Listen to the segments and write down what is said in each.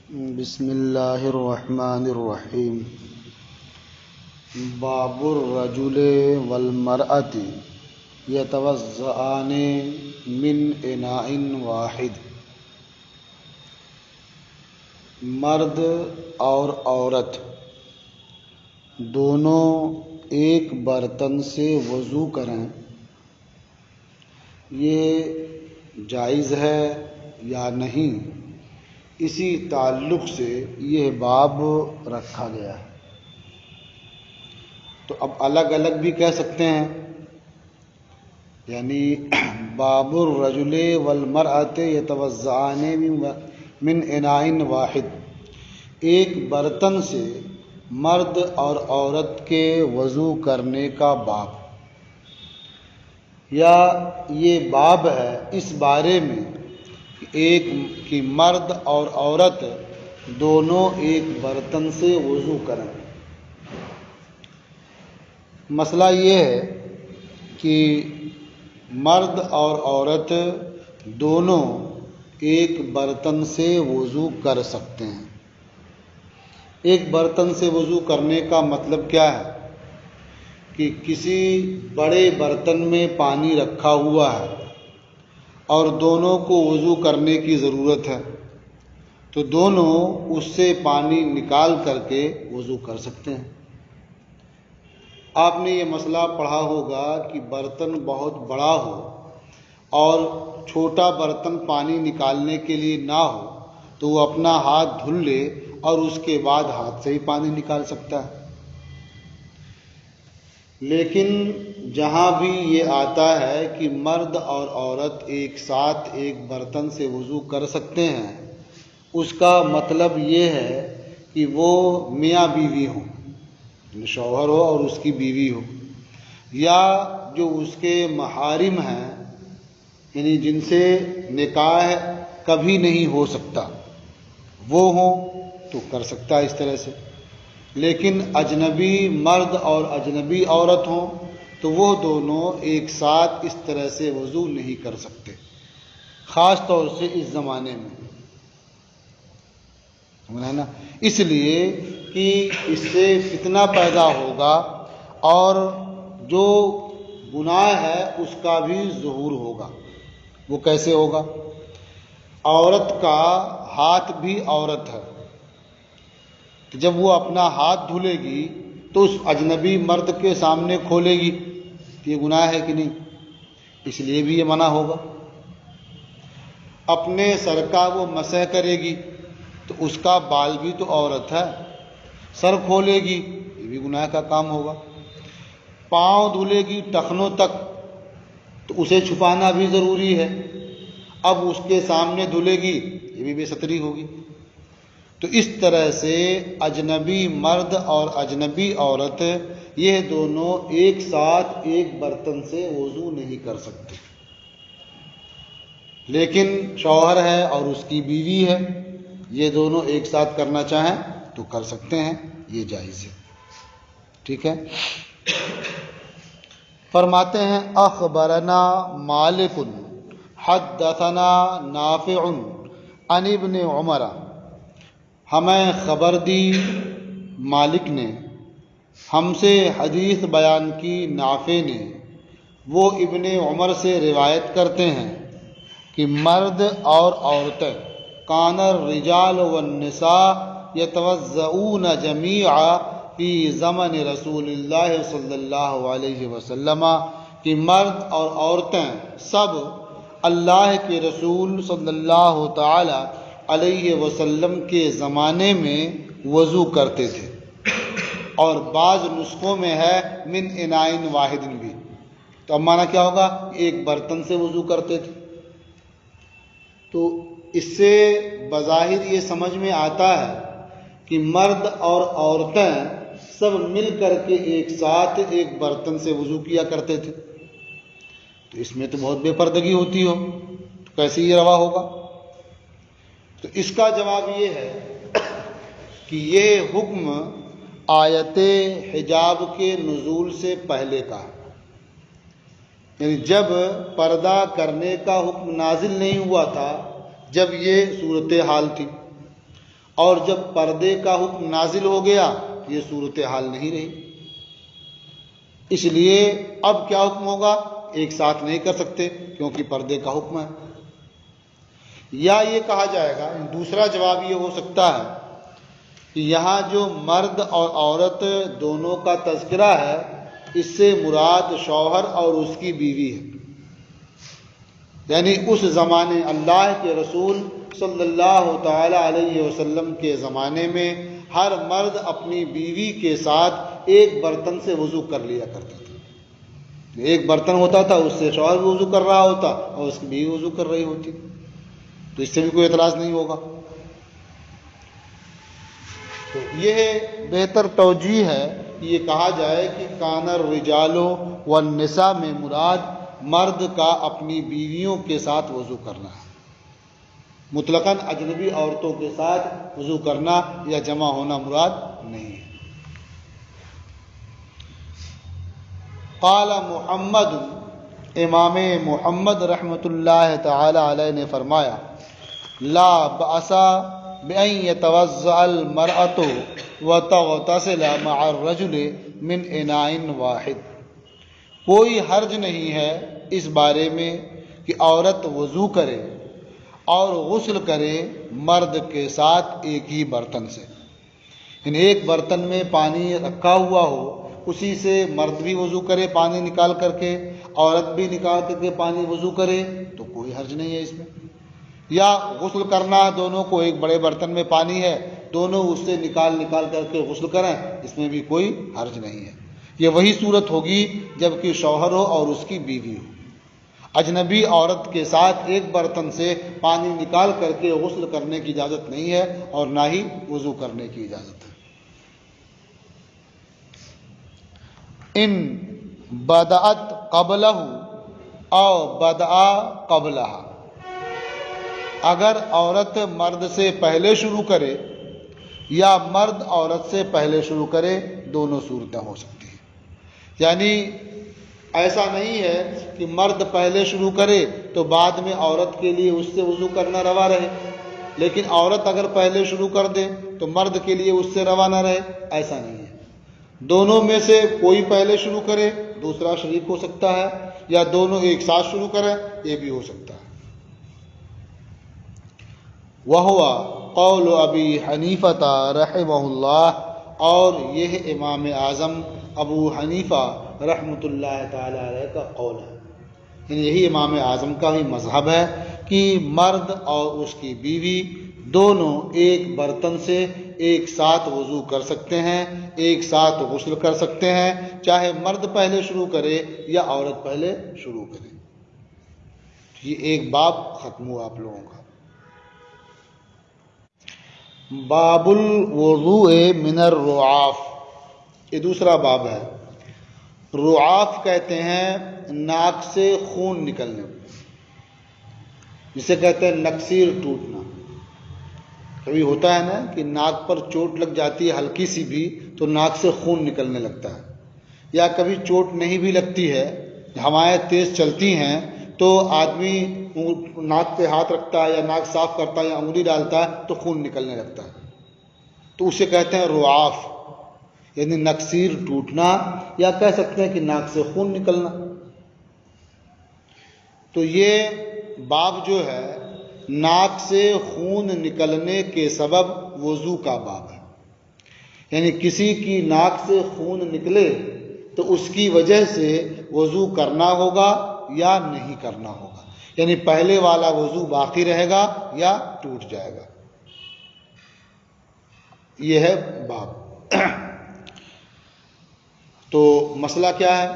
بسم اللہ الرحمن الرحیم۔ باب الرجل والمرأة یتوضأان من اناء واحد۔ مرد اور عورت دونوں ایک برتن سے وضو کریں، یہ جائز ہے یا نہیں، اسی تعلق سے یہ باب رکھا گیا ہے۔ تو اب الگ الگ بھی کہہ سکتے ہیں، یعنی باب الرجل والمرأة یتوضأان من اناء واحد، ایک برتن سے مرد اور عورت کے وضو کرنے کا باب، یا یہ باب ہے اس بارے میں کہ مرد اور عورت دونوں ایک برتن سے وضو کریں۔ مسئلہ یہ ہے کہ مرد اور عورت دونوں ایک برتن سے وضو کر سکتے ہیں۔ ایک برتن سے وضو کرنے کا مطلب کیا ہے کہ کسی بڑے برتن میں پانی رکھا ہوا ہے اور دونوں کو وضو کرنے کی ضرورت ہے، تو دونوں اس سے پانی نکال کر کے وضو کر سکتے ہیں۔ آپ نے یہ مسئلہ پڑھا ہوگا کہ برتن بہت بڑا ہو اور چھوٹا برتن پانی نکالنے کے لیے نہ ہو تو وہ اپنا ہاتھ دھل لے اور اس کے بعد ہاتھ سے ہی پانی نکال سکتا ہے۔ لیکن جہاں بھی یہ آتا ہے کہ مرد اور عورت ایک ساتھ ایک برتن سے وضو کر سکتے ہیں، اس کا مطلب یہ ہے کہ وہ میاں بیوی ہوں، شوہر ہو اور اس کی بیوی ہو، یا جو اس کے محارم ہیں، یعنی جن سے نکاح کبھی نہیں ہو سکتا، وہ ہوں تو کر سکتا ہے اس طرح سے۔ لیکن اجنبی مرد اور اجنبی عورت ہوں تو وہ دونوں ایک ساتھ اس طرح سے وضو نہیں کر سکتے، خاص طور سے اس زمانے میں، ہے نا، اس لیے کہ اس سے فتنہ پیدا ہوگا اور جو گناہ ہے اس کا بھی ظہور ہوگا۔ وہ کیسے ہوگا؟ عورت کا ہاتھ بھی عورت ہے، جب وہ اپنا ہاتھ دھلے گی تو اس اجنبی مرد کے سامنے کھولے گی، یہ گناہ ہے کہ نہیں؟ اس لیے بھی یہ منع ہوگا۔ اپنے سر کا وہ مسح کرے گی تو اس کا بال بھی تو عورت ہے، سر کھولے گی یہ بھی گناہ کا کام ہوگا۔ پاؤں دھلے گی ٹخنوں تک تو اسے چھپانا بھی ضروری ہے، اب اس کے سامنے دھلے گی یہ بھی بے ستری ہوگی۔ تو اس طرح سے اجنبی مرد اور اجنبی عورت یہ دونوں ایک ساتھ ایک برتن سے وضو نہیں کر سکتے، لیکن شوہر ہے اور اس کی بیوی ہے، یہ دونوں ایک ساتھ کرنا چاہیں تو کر سکتے ہیں، یہ جائز ہے، ٹھیک ہے۔ فرماتے ہیں اخبرنا مالک حدثنا نافع عن ابن عمر، ہمیں خبر دی مالک نے، ہم سے حدیث بیان کی نافع نے، وہ ابن عمر سے روایت کرتے ہیں کہ مرد اور عورتیں کان الرجال والنساء یتوضؤون جمیعا فی زمن رسول اللہ صلی اللہ علیہ وسلم، کہ مرد اور عورتیں سب اللہ کے رسول صلی اللہ تعالی علیہ وسلم کے زمانے میں وضو کرتے تھے، اور بعض نسخوں میں ہے من اناء واحد بھی، تو اب معنی کیا ہوگا؟ ایک برتن سے وضو کرتے تھے۔ تو اس سے بظاہر یہ سمجھ میں آتا ہے کہ مرد اور عورتیں سب مل کر کے ایک ساتھ ایک برتن سے وضو کیا کرتے تھے، تو اس میں تو بہت بے پردگی ہوتی ہو، تو کیسے یہ روا ہوگا؟ تو اس کا جواب یہ ہے کہ یہ حکم آیت حجاب کے نزول سے پہلے کا ہے، یعنی جب پردہ کرنے کا حکم نازل نہیں ہوا تھا، جب یہ صورتحال تھی، اور جب پردے کا حکم نازل ہو گیا یہ صورتحال نہیں رہی. اس لیے اب کیا حکم ہوگا؟ ایک ساتھ نہیں کر سکتے کیونکہ پردے کا حکم ہے. یا یہ کہا جائے گا، دوسرا جواب یہ ہو سکتا ہے کہ یہاں جو مرد اور عورت دونوں کا تذکرہ ہے اس سے مراد شوہر اور اس کی بیوی ہے. یعنی اس زمانے اللہ کے رسول صلی اللہ تعالی علیہ وسلم کے زمانے میں ہر مرد اپنی بیوی کے ساتھ ایک برتن سے وضو کر لیا کرتا تھا. ایک برتن ہوتا تھا، اس سے شوہر بھی وضو کر رہا ہوتا اور اس کی بیوی وضو کر رہی ہوتی، تو اس سے بھی کوئی اعتراض نہیں ہوگا. تو یہ بہتر توجیہ ہے کہ یہ کہا جائے کہ کان الرجال والنساء میں مراد مرد کا اپنی بیویوں کے ساتھ وضو کرنا ہے، مطلقاً اجنبی عورتوں کے ساتھ وضو کرنا یا جمع ہونا مراد نہیں ہے. قال محمد، امام محمد رحمۃ اللہ تعالی علیہ نے فرمایا، لا بأس بأن يتوضأ المرأة وتغتسل مع الرجل من اناء واحد. کوئی حرج نہیں ہے اس بارے میں کہ عورت وضو کرے اور غسل کرے مرد کے ساتھ ایک ہی برتن سے. یعنی ایک برتن میں پانی رکھا ہوا ہو، اسی سے مرد بھی وضو کرے پانی نکال کر کے، عورت بھی نکال کر کے پانی وضو کرے تو کوئی حرج نہیں ہے اس میں. یا غسل کرنا، دونوں کو ایک بڑے برتن میں پانی ہے، دونوں اس سے نکال کر کے غسل کریں، اس میں بھی کوئی حرج نہیں ہے. یہ وہی صورت ہوگی جب کہ شوہر ہو اور اس کی بیوی ہو. اجنبی عورت کے ساتھ ایک برتن سے پانی نکال کر کے غسل کرنے کی اجازت نہیں ہے اور نہ ہی وضو کرنے کی اجازت ہے. ان بدأت قبلہ او بدأ قبلہ، اگر عورت مرد سے پہلے شروع کرے یا مرد عورت سے پہلے شروع کرے، دونوں صورتیں ہو سکتی ہیں. یعنی ایسا نہیں ہے کہ مرد پہلے شروع کرے تو بعد میں عورت کے لیے اس سے وضو کرنا روا رہے، لیکن عورت اگر پہلے شروع کر دے تو مرد کے لیے اس سے روا نہ رہے، ایسا نہیں ہے. دونوں میں سے کوئی پہلے شروع کرے، دوسرا شریک ہو سکتا ہے، یا دونوں ایک ساتھ شروع کریں، یہ بھی ہو سکتا ہے. وَهُوَ قول ابی حنیفہ رحمہ اللہ، اور یہ امام اعظم ابو حنیفہ رحمۃ اللہ تعالی علیہ کا قول ہے. یعنی یہی امام اعظم کا بھی مذہب ہے کہ مرد اور اس کی بیوی دونوں ایک برتن سے ایک ساتھ وضو کر سکتے ہیں، ایک ساتھ غسل کر سکتے ہیں، چاہے مرد پہلے شروع کرے یا عورت پہلے شروع کرے. یہ ایک باب ختم ہوا آپ لوگوں کا. باب الوضوء من الرعاف، یہ دوسرا باب ہے. رعاف کہتے ہیں ناک سے خون نکلنے، جسے کہتے ہیں نکسیر ٹوٹنا. کبھی ہوتا ہے نا کہ ناک پر چوٹ لگ جاتی ہے ہلکی سی بھی تو ناک سے خون نکلنے لگتا ہے، یا کبھی چوٹ نہیں بھی لگتی ہے، ہوائیں تیز چلتی ہیں تو آدمی ناک پہ ہاتھ رکھتا ہے یا ناک صاف کرتا ہے یا انگلی ڈالتا ہے تو خون نکلنے لگتا ہے، تو اسے کہتے ہیں رعاف، یعنی نکسیر ٹوٹنا، یا کہہ سکتے ہیں کہ ناک سے خون نکلنا. تو یہ باب جو ہے ناک سے خون نکلنے کے سبب وضو کا باب ہے. یعنی کسی کی ناک سے خون نکلے تو اس کی وجہ سے وضو کرنا ہوگا یا نہیں کرنا ہوگا، یعنی پہلے والا وضو باقی رہے گا یا ٹوٹ جائے گا. یہ ہے باب. تو مسئلہ کیا ہے؟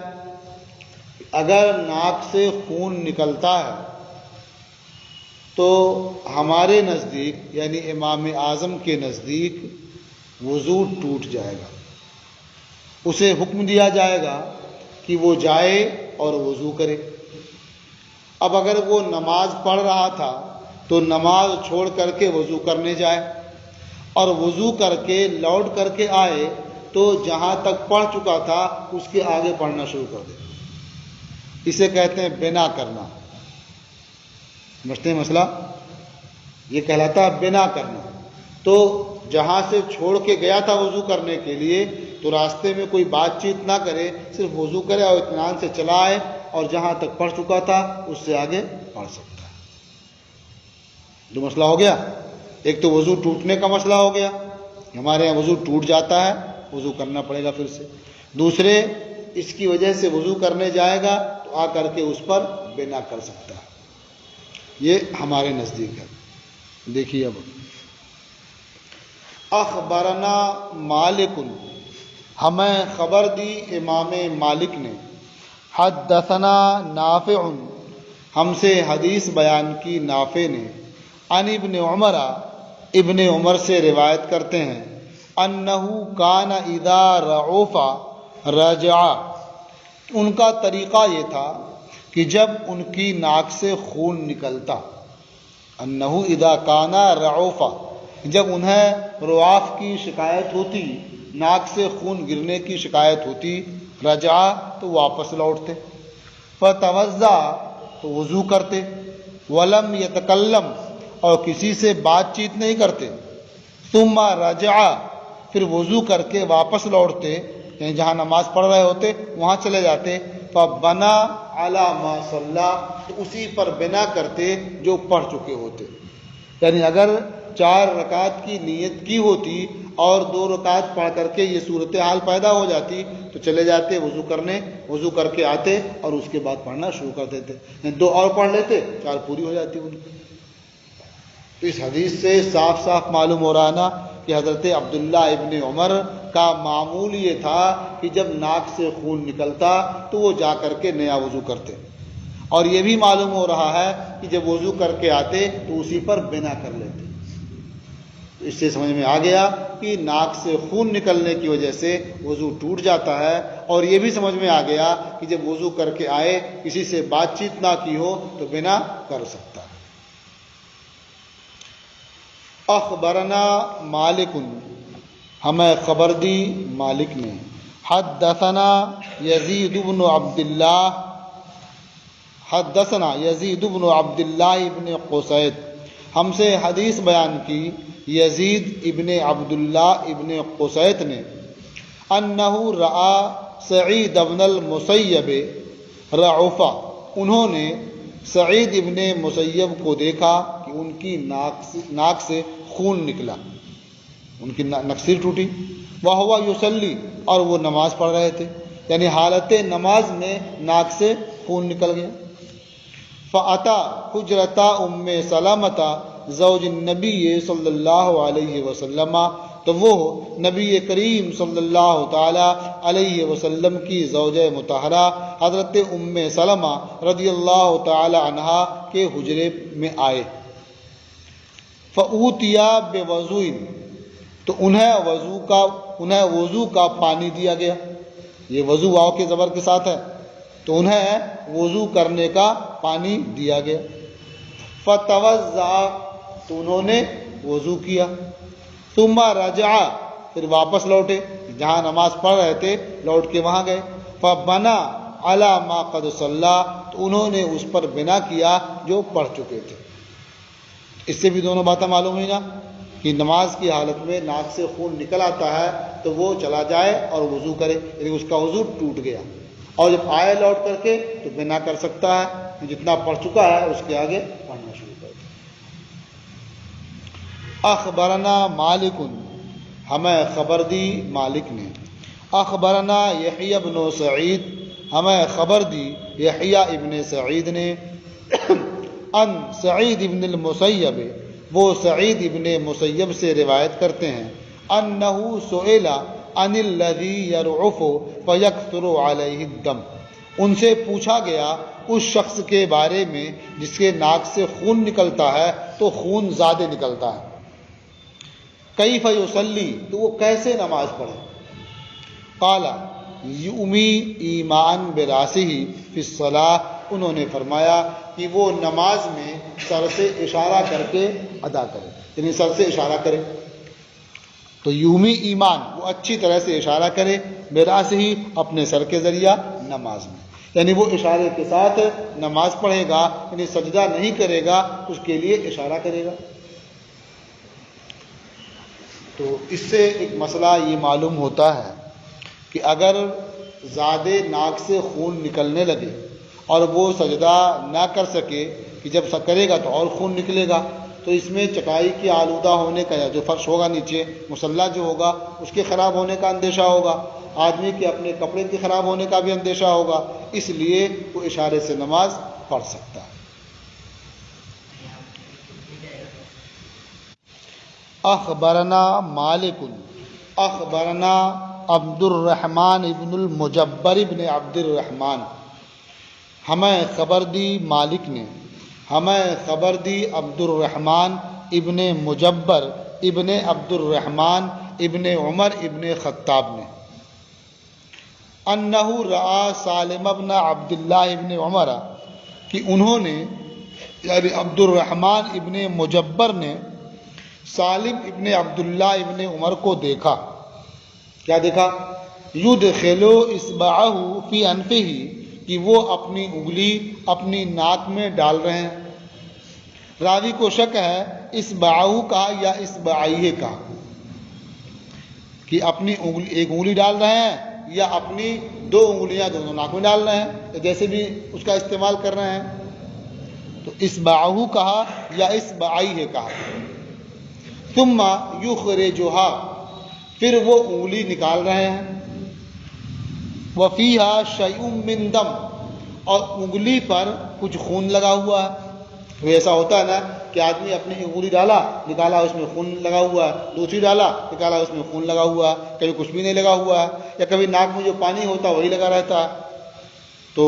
اگر ناک سے خون نکلتا ہے تو ہمارے نزدیک یعنی امام اعظم کے نزدیک وضو ٹوٹ جائے گا. اسے حکم دیا جائے گا کہ وہ جائے اور وضو کرے. اب اگر وہ نماز پڑھ رہا تھا تو نماز چھوڑ کر کے وضو کرنے جائے، اور وضو کر کے لوٹ کر کے آئے تو جہاں تک پڑھ چکا تھا اس کے آگے پڑھنا شروع کر دے. اسے کہتے ہیں بنا کرنا. سمجھتے ہیں مسئلہ؟ یہ کہلاتا ہے بنا کرنا. تو جہاں سے چھوڑ کے گیا تھا وضو کرنے کے لیے تو راستے میں کوئی بات چیت نہ کرے، صرف وضو کرے اور اطمینان سے چلا آئے، اور جہاں تک پڑھ چکا تھا اس سے آگے پڑھ سکتا ہے۔ دو مسئلہ ہو گیا، ایک تو وضو ٹوٹنے کا مسئلہ ہو گیا، ہمارے یہاں وضو ٹوٹ جاتا ہے، وضو کرنا پڑے گا پھر سے۔ دوسرے، اس کی وجہ سے وضو کرنے جائے گا تو آ کر کے اس پر بنا کر سکتا ہے، یہ ہمارے نزدیک ہے۔ دیکھیے اب، اخبرنا مالک، ہمیں خبر دی امام مالک نے، حدثنا نافع، ہم سے حدیث بیان کی نافع نے، عن ابن عمر، ابن عمر سے روایت کرتے ہیں، انہو کان اذا رعوف رجع، ان کا طریقہ یہ تھا کہ جب ان کی ناک سے خون نکلتا، انہو اذا کان رعوف، جب انہیں رعاف کی شکایت ہوتی، ناک سے خون گرنے کی شکایت ہوتی، رجع تو واپس لوٹتے، فتوضا تو وضو کرتے، ولم یتکلم اور کسی سے بات چیت نہیں کرتے، ثم رجع پھر وضو کر کے واپس لوٹتے، یعنی جہاں نماز پڑھ رہے ہوتے وہاں چلے جاتے، فبنا علی ما صلی، تو اسی پر بنا کرتے جو پڑھ چکے ہوتے۔ یعنی اگر 4 رکعت کی نیت کی ہوتی اور 2 رکعت پڑھ کر کے یہ صورتحال پیدا ہو جاتی تو چلے جاتے وضو کرنے، وضو کر کے آتے اور اس کے بعد پڑھنا شروع کر دیتے، یعنی 2 اور پڑھ لیتے، 4 پوری ہو جاتی ان کی۔ تو اس حدیث سے صاف صاف معلوم ہو رہا نا کہ حضرت عبداللہ ابن عمر کا معمول یہ تھا کہ جب ناک سے خون نکلتا تو وہ جا کر کے نیا وضو کرتے، اور یہ بھی معلوم ہو رہا ہے کہ جب وضو کر کے آتے تو اسی پر بنا کر لیتے۔ تو اس سے سمجھ میں آ گیا کہ ناک سے خون نکلنے کی وجہ سے وضو ٹوٹ جاتا ہے، اور یہ بھی سمجھ میں آ گیا کہ جب وضو کر کے آئے کسی سے بات چیت نہ کی ہو تو بنا کر سکتا ہے۔ اخبرنا مالک، ہمیں خبر دی مالک نے، حدثنا یزید بن عبداللہ، حدثنا یزید بن عبداللہ ابن قصید، ہم سے حدیث بیان کی یزید ابن عبداللہ ابن قصید نے، انہو رآ سعید ابن المسیب رعوفا، انہوں نے سعید ابن مسیب کو دیکھا کہ ان کی ناک سے خون نکلا، ان کی نکسیر ٹوٹی، وہو یصلی، اور وہ نماز پڑھ رہے تھے، یعنی حالت نماز میں ناک سے خون نکل گیا۔ فأتا حجرتا ام سلمۃ زوج النبی صلی اللہ علیہ وسلم، تو وہ نبی کریم صلی اللہ تعالی علیہ وسلم کی زوجہ مطہرہ حضرت ام سلمہ رضی اللہ تعالی عنہا کے حجرے میں آئے۔ فأوتیا بوضوء، تو انہیں وضو کا پانی دیا گیا، یہ وضو واو کے زبر کے ساتھ ہے، تو انہیں وضو کرنے کا پانی دیا گیا۔ فتوضا، تو انہوں نے وضو کیا، ثم رجع، پھر واپس لوٹے، جہاں نماز پڑھ رہے تھے لوٹ کے وہاں گئے، فبنا علی ما قد صلی، تو انہوں نے اس پر بنا کیا جو پڑھ چکے تھے۔ اس سے بھی دونوں باتیں معلوم ہوئی نا کہ نماز کی حالت میں ناک سے خون نکل آتا ہے تو وہ چلا جائے اور وضو کرے، یعنی اس کا وضو ٹوٹ گیا، اور جب آئے لوٹ کر کے تو بنا کر سکتا ہے، جتنا پڑھ چکا ہے اس کے آگے پڑھنا شروع کر دے۔ اخبرنا مالک، ہمیں خبر دی مالک نے، اخبرنا یحییٰ بن سعید، ہمیں خبر دی یحییٰ ابن سعید نے، ان سعید ابن المسیب، وہ سعید ابن مسیب سے روایت کرتے ہیں، انہو سئل عن الذی یرعف فیکثر علیہ الدم، ان سے پوچھا گیا اس شخص کے بارے میں جس کے ناک سے خون نکلتا ہے تو خون زیادہ نکلتا ہے، کیف یصلی، تو وہ کیسے نماز پڑھے، قال یؤمی ایمان براسہ فی الصلاۃ، انہوں نے فرمایا کہ وہ نماز میں سر سے اشارہ کر کے ادا کرے، یعنی سر سے اشارہ کرے، تو یومی ایمان، وہ اچھی طرح سے اشارہ کرے، براسہ ہی، اپنے سر کے ذریعہ نماز میں، یعنی وہ اشارے کے ساتھ نماز پڑھے گا، یعنی سجدہ نہیں کرے گا، اس کے لیے اشارہ کرے گا۔ تو اس سے ایک مسئلہ یہ معلوم ہوتا ہے کہ اگر زیادہ ناک سے خون نکلنے لگے اور وہ سجدہ نہ کر سکے کہ جب کرے گا تو اور خون نکلے گا، تو اس میں چٹائی کے آلودہ ہونے کا یا جو فرش ہوگا نیچے مصلی جو ہوگا اس کے خراب ہونے کا اندیشہ ہوگا، آدمی کے اپنے کپڑے کے خراب ہونے کا بھی اندیشہ ہوگا، اس لیے وہ اشارے سے نماز پڑھ سکتا ہے۔ اخبرنا مالک اخبرنا عبد الرحمن ابن المجبر ابن عبد الرحمن، ہمیں خبر دی مالک نے، ہمیں خبر دی عبد الرحمن ابن مجبر ابن عبد الرحمن ابن عمر ابن خطاب نے، انہ رآ سالم ابن عبداللہ ابن عمر، کہ انہوں نے یعنی عبد الرحمن ابن مجبر نے سالم ابن عبداللہ ابن عمر کو دیکھا۔ کیا دیکھا؟ یدخل اصبعہ فی انفہ، کہ وہ اپنی انگلی اپنی ناک میں ڈال رہے ہیں۔ راوی کو شک ہے اصبعہ کا یا اصبعیہ کا، کہ اپنی انگلی ایک انگلی ڈال رہے ہیں یا اپنی دو انگلیاں دونوں ناک میں ڈال رہے ہیں، جیسے بھی اس کا استعمال کر رہے ہیں، تو اصبعہ کہا یا اصبعیہ کہا۔ ثم یخرجھا، پھر وہ انگلی نکال رہے ہیں، وفیہا شیء من دم، اور انگلی پر کچھ خون لگا ہوا ہے۔ تو ایسا ہوتا ہے نا کہ آدمی اپنی انگلی ڈالا نکالا اس میں خون لگا ہوا ہے، دوسری ڈالا نکالا اس میں خون لگا ہوا ہے، کبھی کچھ بھی نہیں لگا ہوا ہے، یا کبھی ناک میں جو پانی ہوتا ہے وہی لگا رہتا ہے۔ تو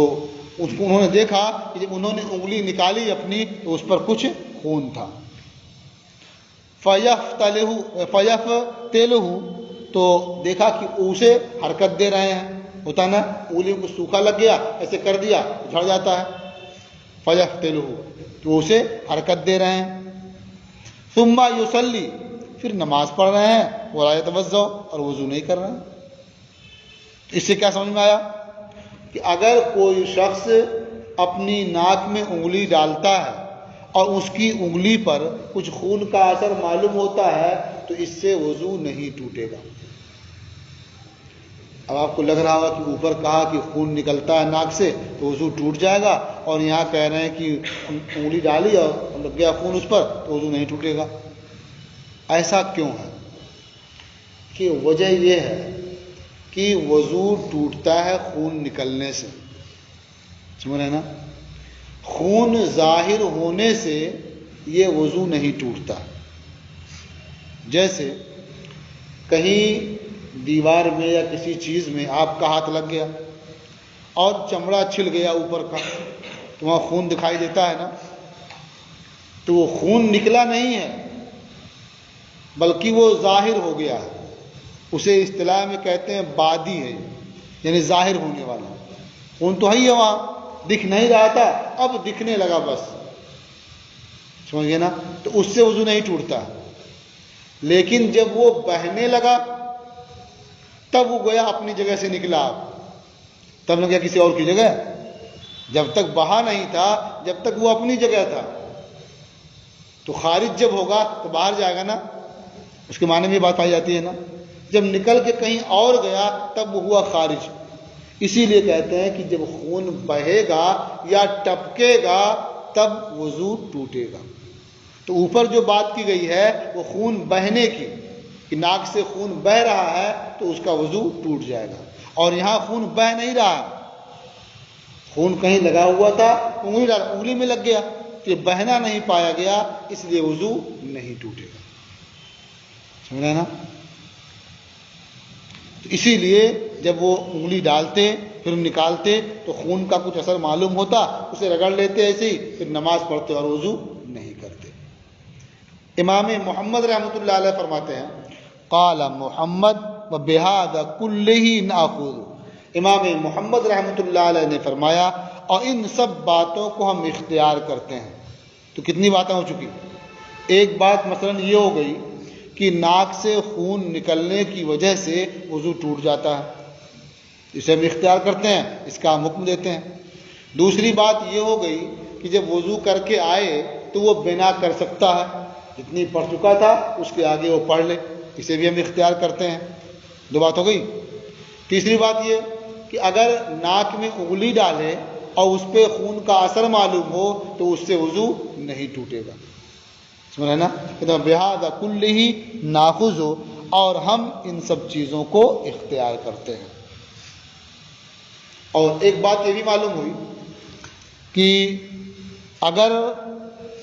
اس کو انہوں نے دیکھا کہ جب انہوں نے انگلی نکالی اپنی تو اس پر کچھ خون تھا۔ فیفتلہ، تو دیکھا کہ اسے حرکت دے رہے ہیں، ہوتا نا انگلی کو سوکھا لگ گیا ایسے کر دیا جھڑ جاتا ہے، فیفتلہ، تو اسے حرکت دے رہے ہیں۔ ثم یصلی، پھر نماز پڑھ رہے ہیں، ولا یتوضا، اور وضو نہیں کر رہے ہیں۔ اس سے کیا سمجھ میں آیا کہ اگر کوئی شخص اپنی ناک میں انگلی ڈالتا ہے اور اس کی انگلی پر کچھ خون کا اثر معلوم ہوتا ہے تو اس سے وضو نہیں ٹوٹے گا۔ اب آپ کو لگ رہا ہوگا کہ اوپر کہا کہ خون نکلتا ہے ناک سے تو وضو ٹوٹ جائے گا، اور یہاں کہہ رہے ہیں کہ انگلی ڈالی اور لگ گیا خون اس پر تو وضو نہیں ٹوٹے گا۔ ایسا کیوں ہے؟ کہ وجہ یہ ہے کہ وضو ٹوٹتا ہے خون نکلنے سے، سمجھ رہے ہیں نا؟ خون ظاہر ہونے سے یہ وضو نہیں ٹوٹتا۔ جیسے کہیں دیوار میں یا کسی چیز میں آپ کا ہاتھ لگ گیا اور چمڑا چھل گیا اوپر کا، تو وہاں خون دکھائی دیتا ہے نا، تو وہ خون نکلا نہیں ہے بلکہ وہ ظاہر ہو گیا ہے، اسے اصطلاح میں کہتے ہیں بادی ہے، یعنی ظاہر ہونے والا۔ خون تو ہے ہی ہے وہاں، دکھ نہیں رہا تھا اب دکھنے لگا بس، سمجھ گئے نا؟ تو اس سے وضو نہیں ٹوٹتا۔ لیکن جب وہ بہنے لگا تب وہ گویا اپنی جگہ سے نکلا، تب نہ گیا کسی اور کی جگہ، جب تک بہا نہیں تھا جب تک وہ اپنی جگہ تھا۔ تو خارج جب ہوگا تو باہر جائے گا نا، اس کے معنی میں یہ بات پائی جاتی ہے نا، جب نکل کے کہیں اور گیا تب وہ ہوا خارج۔ اسی لیے کہتے ہیں کہ جب خون بہے گا یا ٹپکے گا تب وضو ٹوٹے گا۔ تو اوپر جو بات کی گئی ہے وہ خون بہنے کی، کہ ناک سے خون بہ رہا ہے تو اس کا وضو ٹوٹ جائے گا، اور یہاں خون بہ نہیں رہا، خون کہیں لگا ہوا تھا انگلی میں لگ گیا، کہ بہنا نہیں پایا گیا اس لیے وضو نہیں ٹوٹے گا، سمجھ رہے نا؟ تو اسی لیے جب وہ انگلی ڈالتے پھر نکالتے تو خون کا کچھ اثر معلوم ہوتا، اسے رگڑ لیتے ایسے ہی، پھر نماز پڑھتے اور وضو نہیں کرتے۔ امام محمد رحمۃ اللہ علیہ فرماتے ہیں قال محمد وبہذا کلہ ناخذ، امام محمد رحمۃ اللہ علیہ نے فرمایا اور ان سب باتوں کو ہم اختیار کرتے ہیں۔ تو کتنی باتیں ہو چکی؟ ایک بات مثلا یہ ہو گئی کہ ناک سے خون نکلنے کی وجہ سے وضو ٹوٹ جاتا ہے، اسے ہم اختیار کرتے ہیں، اس کا ہم حکم دیتے ہیں۔ دوسری بات یہ ہو گئی کہ جب وضو کر کے آئے تو وہ بنا کر سکتا ہے، جتنی پڑھ چکا تھا اس کے آگے وہ پڑھ لے، اسے بھی ہم اختیار کرتے ہیں. 2 بات ہو گئی. تیسری بات یہ کہ اگر ناک میں انگلی ڈالے اور اس پہ خون کا اثر معلوم ہو تو اس سے وضو نہیں ٹوٹے گا. سمجھ نا؟ بہذا کلہ ناخذ، اور ہم ان سب چیزوں کو اختیار کرتے ہیں. اور ایک بات یہ بھی معلوم ہوئی کہ اگر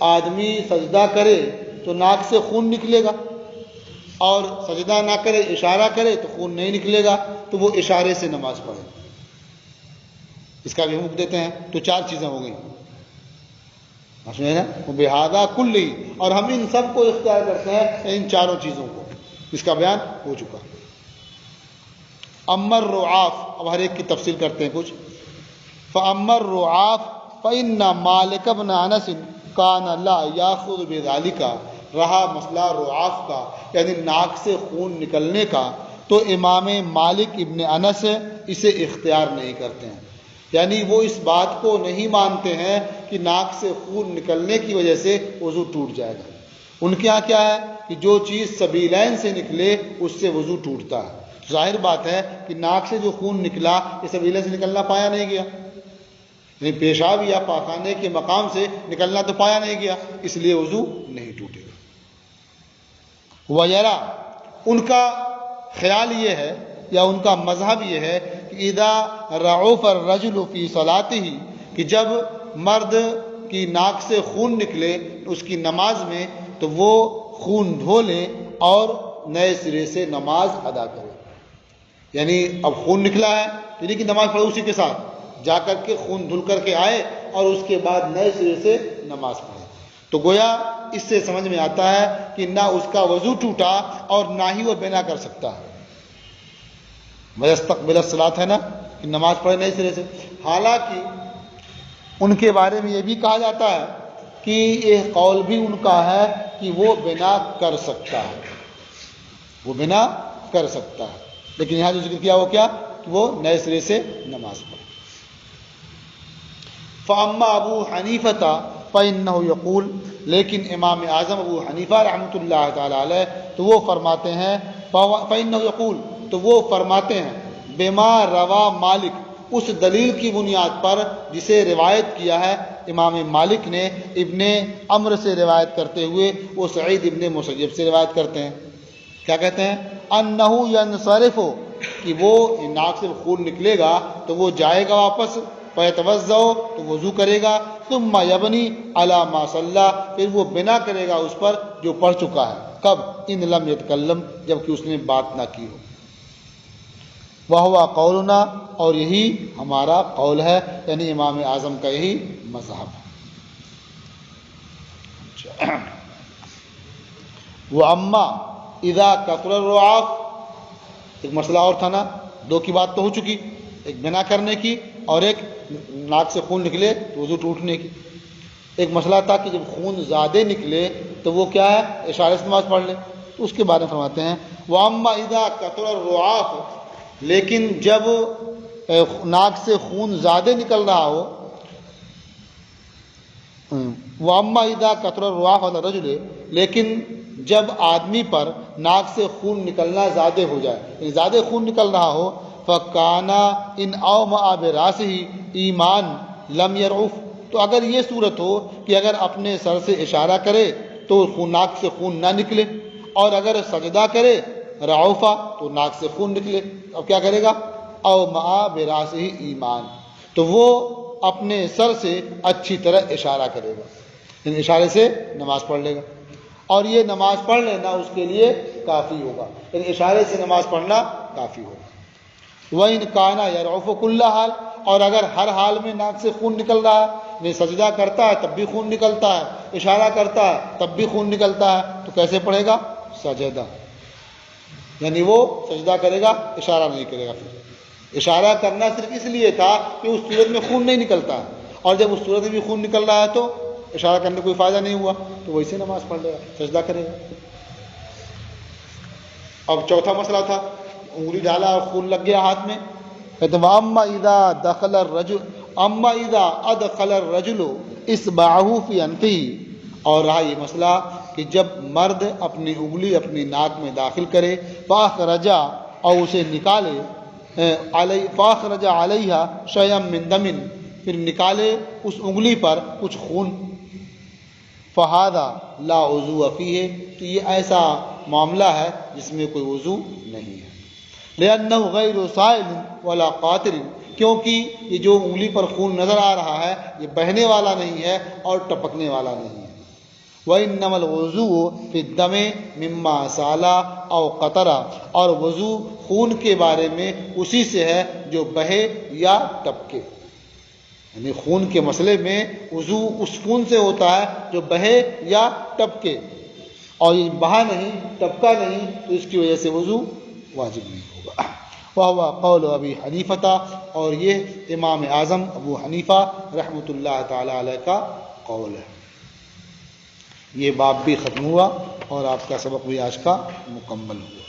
آدمی سجدہ کرے تو ناک سے خون نکلے گا، اور سجدہ نہ کرے اشارہ کرے تو خون نہیں نکلے گا، تو وہ اشارے سے نماز پڑھے. اس کا بھی حکم دیتے ہیں. تو 4 چیزیں ہو گئیں. سمجھے نا؟ بہذا کلہ، اور ہم ان سب کو اختیار کرتے ہیں، ان 4 چیزوں کو. اس کا بیان ہو چکا. امر الرعاف، اب ہر ایک کی تفصیل کرتے ہیں کچھ. فامر الرعاف فإن مالک بن انس کان لا یاخذ بذلک، رہا مسئلہ رعاف کا یعنی ناک سے خون نکلنے کا، تو امام مالک ابن انس اسے اختیار نہیں کرتے ہیں. یعنی وہ اس بات کو نہیں مانتے ہیں کہ ناک سے خون نکلنے کی وجہ سے وضو ٹوٹ جائے گا. ان کے یہاں کیا ہے کہ جو چیز سبیلین سے نکلے اس سے وضو ٹوٹتا ہے. ظاہر بات ہے کہ ناک سے جو خون نکلا یہ سبیلین سے نکلنا پایا نہیں گیا، یعنی پیشاب یا پاخانے کے مقام سے نکلنا تو پایا نہیں گیا، اس لیے وضو نہیں ٹوٹے گا. ویرا، ان کا خیال یہ ہے یا ان کا مذہب یہ ہے کہ اذا رعف الرجل فی صلاته، کہ جب مرد کی ناک سے خون نکلے اس کی نماز میں تو وہ خون دھو لے اور نئے سرے سے نماز ادا کرے. یعنی اب خون نکلا ہے یعنی کہ نماز پڑھے اسی کے ساتھ، جا کر کے خون دھل کر کے آئے اور اس کے بعد نئے سرے سے نماز پڑھے. تو گویا اس سے سمجھ میں آتا ہے کہ نہ اس کا وضو ٹوٹا اور نہ ہی وہ بنا کر سکتا ہے. وَيَسْتَقْبِلَ الصَّلَاةَ ہے نا کہ نماز پڑھے نئے سرے سے. حالانکہ ان کے بارے میں یہ بھی کہا جاتا ہے کہ یہ قول بھی ان کا ہے کہ وہ بنا کر سکتا ہے، وہ بنا کر سکتا ہے، لیکن یہاں جو ذکر کیا وہ کیا کہ وہ نئے سرے سے نماز پڑھے. فَأَمَّا أَبُو حَنِيفَةَ فَإِنَّهُ يَقُولُ، لیکن امام اعظم ابو حنیفہ رحمۃ اللہ تعالی علیہ تو وہ فرماتے ہیں فَإِنَّهُ يَقُولُ، تو وہ فرماتے ہیں بما روا مالک، اس دلیل کی بنیاد پر جسے روایت کیا ہے امام مالک نے ابن عمر سے روایت کرتے ہوئے، وہ سعید ابن مسیب سے روایت کرتے ہیں. کیا کہتے ہیں؟ انه ينصرف، کہ وہ ناک سے خون نکلے گا تو وہ جائے گا واپس، فیتوضا، تو وضو کرے گا، ثم یبنی علی ما صلی، پھر وہ بنا کرے گا اس پر جو پڑھ چکا ہے. کب؟ ان لم یتکلم، جبکہ اس نے بات نہ کی ہو. وہو قولنا، اور یہی ہمارا قول ہے، یعنی امام اعظم کا یہی مذہب ہے. وَأَمَّا اذا کثر الرعاف، ایک مسئلہ اور تھا نا، 2 کی بات تو ہو چکی، ایک بنا کرنے کی اور ایک ناک سے خون نکلے تو وضو ٹوٹنے کی. ایک مسئلہ تھا کہ جب خون زیادہ نکلے تو وہ کیا ہے اشارے سے نماز پڑھ لے. تو اس کے بارے میں فرماتے ہیں وَأَمَّا اذا کثر الرعاف، لیکن جب ناک سے خون زیادہ نکل رہا ہو، وَأَمَّا اذا کثر الرعاف علی الرجل، لیکن جب آدمی پر ناک سے خون نکلنا زیادہ ہو جائے، یعنی زیادہ خون نکل رہا ہو، فَكَانَ إِنْ أَوْمَأَ بِرَأْسِهِ ایمان لم يرعف، تو اگر یہ صورت ہو کہ اگر اپنے سر سے اشارہ کرے تو ناک سے خون نہ نکلے، اور اگر سجدہ کرے رعوفا تو ناک سے خون نکلے، اب کیا کرے گا؟ أَوْمَأَ بِرَأْسِهِ ایمان، تو وہ اپنے سر سے اچھی طرح اشارہ کرے گا، یعنی اشارے سے نماز پڑھ لے گا، اور یہ نماز پڑھ لینا اس کے لیے کافی ہوگا، یعنی اشارے سے نماز پڑھنا کافی ہوگا. وَإِنْ كَانَ يَرْعُفُ كُلَّ حال، اور اگر ہر حال میں ناک سے خون نکل رہا ہے، یعنی سجدہ کرتا ہے تب بھی خون نکلتا ہے، اشارہ کرتا ہے تب بھی خون نکلتا ہے، تو کیسے پڑھے گا؟ سجدہ، یعنی وہ سجدہ کرے گا، اشارہ نہیں کرے گا. پھر اشارہ کرنا صرف اس لیے تھا کہ اس صورت میں خون نہیں نکلتا ہے، اور جب اس صورت میں بھی خون نکل رہا ہے تو اشارہ کرنے کوئی فائدہ نہیں ہوا، تو ویسے نماز پڑھ لے گا، سجدہ کرے گا. اب چوتھا مسئلہ تھا، انگلی ڈالا اور خون لگ گیا ہاتھ میں. کہتے ہیں اما اذا دخل الرجل، اما اذا ادخل الرجل اصبعه في انفه، اور رہا یہ مسئلہ کہ جب مرد اپنی انگلی اپنی ناک میں داخل کرے فاخرجا اور اسے نکالے فاخرجا علیہا شیئا من دم پھر نکالے اس انگلی پر کچھ خون فہذا لا وضوء فیہ تو یہ ایسا معاملہ ہے جس میں کوئی وضو نہیں ہے لأنہ غیر سائل ولا قاطر کیونکہ یہ جو انگلی پر خون نظر آ رہا ہے یہ بہنے والا نہیں ہے اور ٹپکنے والا نہیں ہے وَإِنَّمَا الْوُضُوءُ فِي الدَّمِ مِمَّا سَالَ أَوْ قَطَرَ اور وضو خون کے بارے میں اسی سے ہے جو بہے یا ٹپکے یعنی خون کے مسئلے میں وضو اس خون سے ہوتا ہے جو بہے یا ٹپکے اور یہ بہا نہیں ٹپکا نہیں تو اس کی وجہ سے وضو واجب نہیں ہوگا وہو قول ابی حنیفہ اور یہ امام اعظم ابو حنیفہ رحمۃ اللہ تعالی علیہ کا قول ہے یہ باب بھی ختم ہوا اور آپ کا سبق بھی آج کا مکمل ہوا